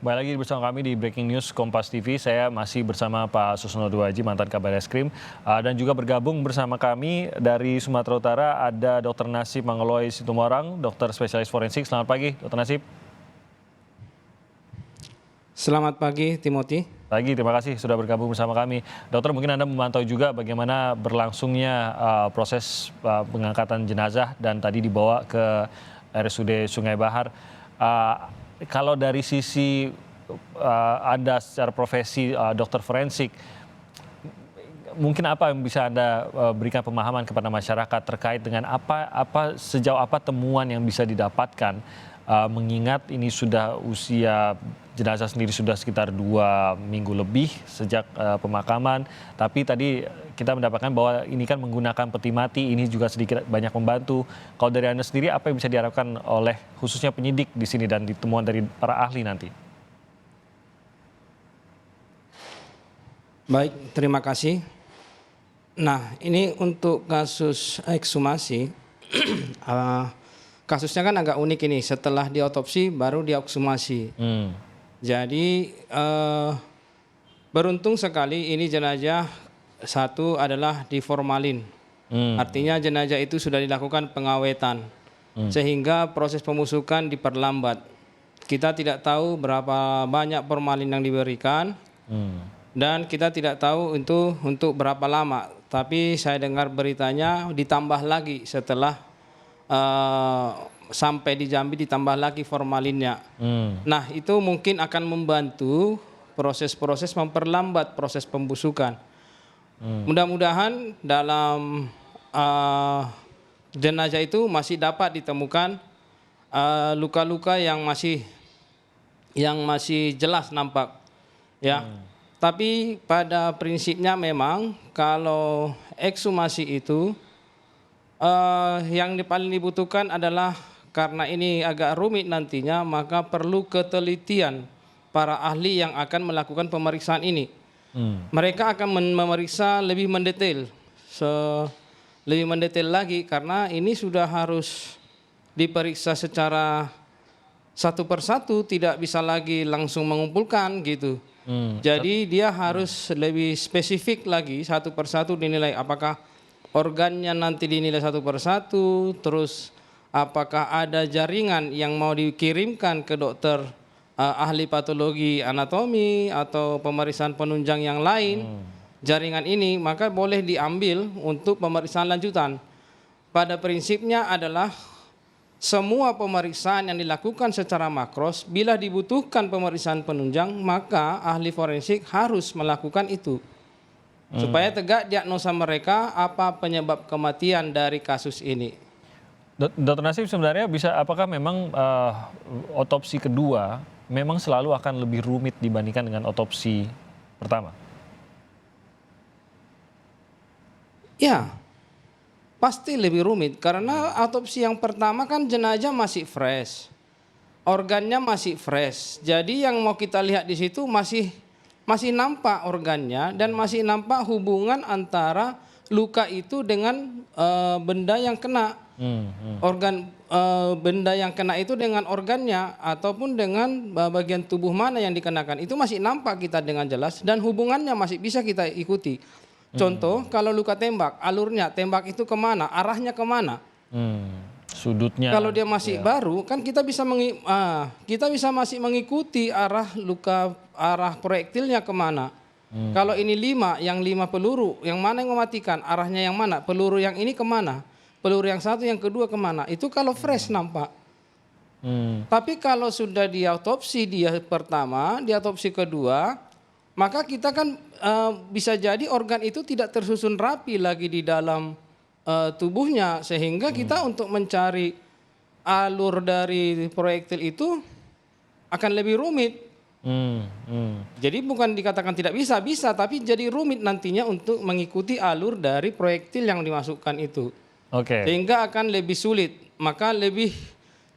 Kembali lagi bersama kami di Breaking News Kompas TV. Saya masih bersama Pak Susno Duwaji, mantan Kabar Eskrim. Dan juga bergabung bersama kami dari Sumatera Utara ada Dr. Nasib Mangeloy Situmorang, dokter spesialis forensik. Selamat pagi, Dr. Nasib. Selamat pagi, Timothy. Pagi, terima kasih sudah bergabung bersama kami. Dokter, mungkin Anda memantau juga bagaimana berlangsungnya proses pengangkatan jenazah dan tadi dibawa ke RSUD Sungai Bahar. Kalau dari sisi Anda secara profesi dokter forensik, mungkin apa yang bisa Anda berikan pemahaman kepada masyarakat terkait dengan sejauh apa temuan yang bisa didapatkan, mengingat ini sudah usia jenazah sendiri sudah sekitar 2 minggu lebih sejak pemakaman, tapi tadi kita mendapatkan bahwa ini kan menggunakan peti mati, ini juga sedikit banyak membantu. Kalau dari Anda sendiri, apa yang bisa diharapkan oleh khususnya penyidik di sini dan ditemuan dari para ahli nanti? Baik, terima kasih. Nah, ini untuk kasus ekshumasi, kasusnya kan agak unik ini. Setelah diotopsi baru diekshumasi. Jadi beruntung sekali ini jenazah satu adalah diformalin. Artinya jenazah itu sudah dilakukan pengawetan. Sehingga proses pemusukan diperlambat. Kita tidak tahu berapa banyak formalin yang diberikan. Dan kita tidak tahu untuk berapa lama. Tapi saya dengar beritanya ditambah lagi setelah sampai di Jambi ditambah lagi formalinnya. Nah, itu mungkin akan membantu proses-proses memperlambat proses pembusukan. Mudah-mudahan dalam jenazah itu masih dapat ditemukan luka-luka yang masih jelas nampak, ya. Tapi pada prinsipnya memang kalau ekshumasi itu yang paling dibutuhkan adalah, karena ini agak rumit nantinya, maka perlu ketelitian para ahli yang akan melakukan pemeriksaan ini. Mereka akan memeriksa lebih mendetail, lagi, karena ini sudah harus diperiksa secara satu persatu, tidak bisa lagi langsung mengumpulkan gitu. Jadi dia harus lebih spesifik lagi, satu persatu dinilai, apakah organnya nanti dinilai satu persatu, terus apakah ada jaringan yang mau dikirimkan ke dokter ahli patologi anatomi atau pemeriksaan penunjang yang lain. Jaringan ini maka boleh diambil untuk pemeriksaan lanjutan. Pada prinsipnya adalah semua pemeriksaan yang dilakukan secara makros, bila dibutuhkan pemeriksaan penunjang, maka ahli forensik harus melakukan itu. Supaya tegak diagnosa mereka apa penyebab kematian dari kasus ini. Dr. Nasib, sebenarnya apakah memang otopsi kedua memang selalu akan lebih rumit dibandingkan dengan otopsi pertama? Ya, pasti lebih rumit karena otopsi yang pertama kan jenazah masih fresh, organnya masih fresh. Jadi yang mau kita lihat di situ masih nampak organnya dan masih nampak hubungan antara luka itu dengan benda yang kena. Benda yang kena itu dengan organnya ataupun dengan bagian tubuh mana yang dikenakan, itu masih nampak kita dengan jelas dan hubungannya masih bisa kita ikuti. Contoh, kalau luka tembak, alurnya tembak itu kemana, arahnya kemana, sudutnya. Kalau dia masih baru, kan kita bisa masih mengikuti arah proyektilnya kemana. Kalau ini 5 peluru, yang mana yang mematikan, arahnya yang mana, peluru yang ini kemana, peluru yang satu, yang kedua kemana, itu kalau fresh nampak. Tapi kalau sudah diautopsi dia pertama, diautopsi kedua, maka kita kan bisa jadi organ itu tidak tersusun rapi lagi di dalam tubuhnya, sehingga kita untuk mencari alur dari proyektil itu akan lebih rumit. Jadi bukan dikatakan tidak bisa, tapi jadi rumit nantinya untuk mengikuti alur dari proyektil yang dimasukkan itu. Sehingga akan lebih sulit, maka lebih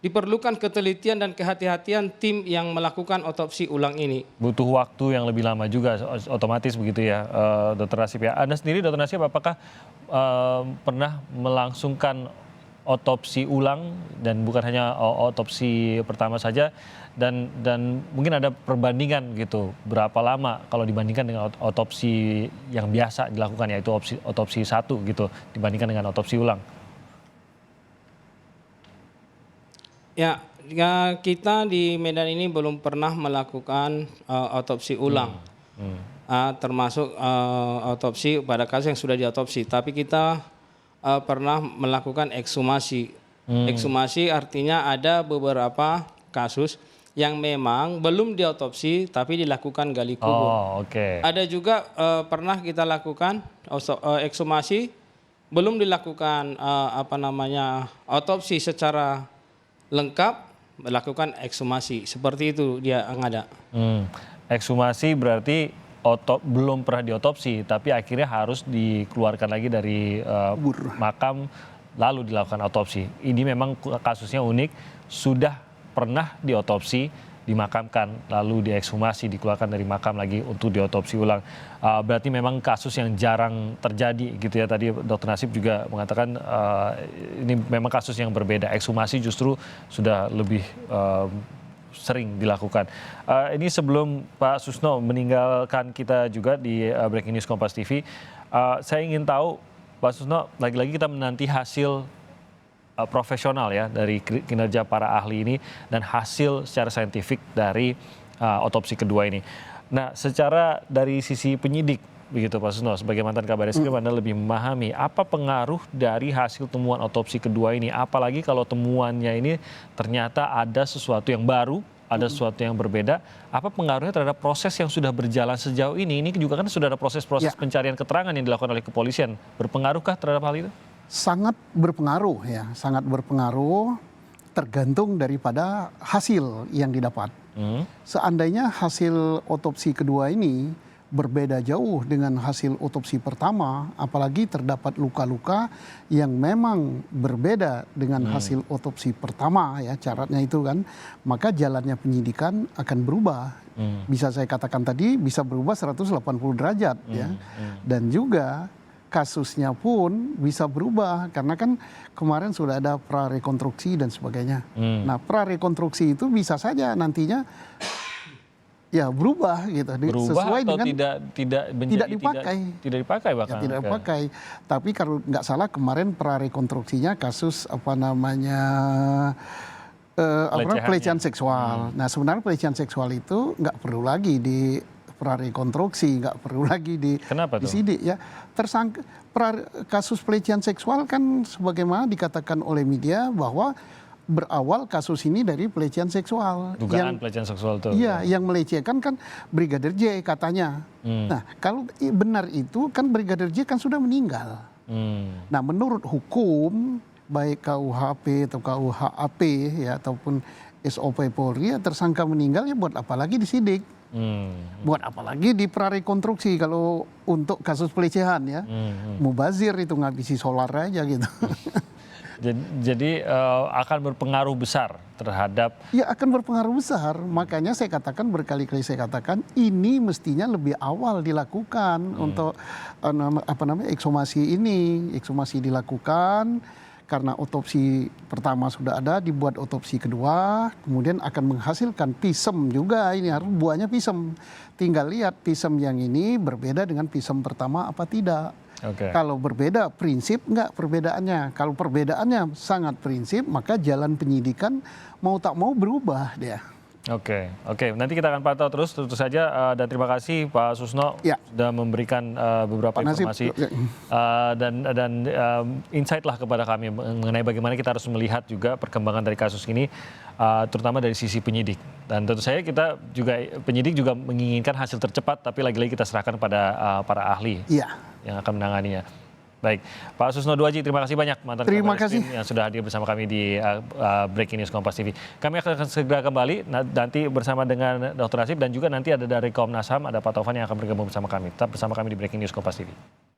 diperlukan ketelitian dan kehati-hatian tim yang melakukan otopsi ulang ini. Butuh waktu yang lebih lama juga, otomatis begitu ya, Dr. Nasib ya. Anda sendiri, Dr. Nasib, apakah pernah melangsungkan otopsi ulang dan bukan hanya otopsi pertama saja, dan mungkin ada perbandingan gitu berapa lama kalau dibandingkan dengan otopsi yang biasa dilakukan, yaitu otopsi satu gitu dibandingkan dengan otopsi ulang. Ya, kita di Medan ini belum pernah melakukan otopsi ulang, termasuk otopsi pada kasus yang sudah diotopsi. Tapi kita pernah melakukan ekshumasi. Ekshumasi artinya ada beberapa kasus yang memang belum diotopsi tapi dilakukan gali kubur. Oh, oke. Ada juga pernah kita lakukan ekshumasi, belum dilakukan otopsi secara lengkap, melakukan ekshumasi. Seperti itu dia yang ada. Ekshumasi berarti belum pernah diotopsi, tapi akhirnya harus dikeluarkan lagi dari makam lalu dilakukan otopsi. Ini memang kasusnya unik, sudah pernah diotopsi, dimakamkan, lalu diekshumasi, dikeluarkan dari makam lagi untuk diotopsi ulang. Berarti memang kasus yang jarang terjadi gitu ya. Tadi Dr. Nasib juga mengatakan ini memang kasus yang berbeda. Ekshumasi justru sudah lebih sering dilakukan. Ini sebelum Pak Susno meninggalkan kita juga di Breaking News Kompas TV, saya ingin tahu Pak Susno, lagi-lagi kita menanti hasil profesional ya dari kinerja para ahli ini dan hasil secara saintifik dari otopsi kedua ini. Nah, secara dari sisi penyidik begitu Pak Susno, sebagai mantan Kabar Eskrim Anda lebih memahami apa pengaruh dari hasil temuan otopsi kedua ini, apalagi kalau temuannya ini ternyata ada sesuatu yang baru, ada sesuatu yang berbeda, apa pengaruhnya terhadap proses yang sudah berjalan sejauh ini? Ini juga kan sudah ada proses-proses pencarian keterangan yang dilakukan oleh kepolisian. Berpengaruhkah terhadap hal itu? Sangat berpengaruh ya, sangat berpengaruh, tergantung daripada hasil yang didapat. Seandainya hasil otopsi kedua ini berbeda jauh dengan hasil otopsi pertama, apalagi terdapat luka-luka yang memang berbeda dengan hasil otopsi pertama ya, syaratnya itu kan, maka jalannya penyidikan akan berubah. Bisa saya katakan tadi bisa berubah 180 derajat ya. Dan juga kasusnya pun bisa berubah karena kan kemarin sudah ada prarekonstruksi dan sebagainya. Nah, prarekonstruksi itu bisa saja nantinya ya berubah gitu, berubah sesuai atau dengan tidak dipakai. Tidak dipakai bahkan. Ya, tidak dipakai. Tapi kalau nggak salah kemarin prarekonstruksinya kasus pelecehan seksual. Nah, sebenarnya pelecehan seksual itu nggak perlu lagi di prarekonstruksi, nggak perlu lagi disidik ya. Tersangka kasus pelecehan seksual kan sebagaimana dikatakan oleh media bahwa berawal kasus ini dari pelecehan seksual. Dugaan pelecehan seksual itu. Iya, yang melecehkan kan Brigadir J katanya. Nah, kalau benar itu kan Brigadir J kan sudah meninggal. Nah, menurut hukum baik KUHP atau KUHAP ya ataupun SOP Polri ya, tersangka meninggal ya buat apa lagi disidik? Buat apa lagi di prarekonstruksi kalau untuk kasus pelecehan ya? Mubazir itu ngabisi solar aja gitu. Jadi akan berpengaruh besar terhadap. Ya, akan berpengaruh besar. Makanya saya katakan berkali-kali saya katakan ini mestinya lebih awal dilakukan untuk ekshumasi ini. Ekshumasi dilakukan karena otopsi pertama sudah ada, dibuat otopsi kedua, kemudian akan menghasilkan pisem juga. Ini harus buahnya pisem. Tinggal lihat pisem yang ini berbeda dengan pisem pertama apa tidak. Kalau berbeda prinsip enggak perbedaannya. Kalau perbedaannya sangat prinsip, maka jalan penyidikan mau tak mau berubah dia. Oke. Nanti kita akan pantau terus, tentu saja. Dan terima kasih Pak Susno sudah memberikan beberapa informasi dan insight lah kepada kami mengenai bagaimana kita harus melihat juga perkembangan dari kasus ini, terutama dari sisi penyidik. Dan tentu saja penyidik juga menginginkan hasil tercepat, tapi lagi-lagi kita serahkan pada para ahli yang akan menanganinya. Baik, Pak Susno Duaji, terima kasih banyak mantan Kabar Eskrim yang sudah hadir bersama kami di Breaking News Kompas TV. Kami akan segera kembali nanti bersama dengan Dr. Nasib dan juga nanti ada dari Komnas HAM, ada Pak Taufan yang akan bergabung bersama kami. Tetap bersama kami di Breaking News Kompas TV.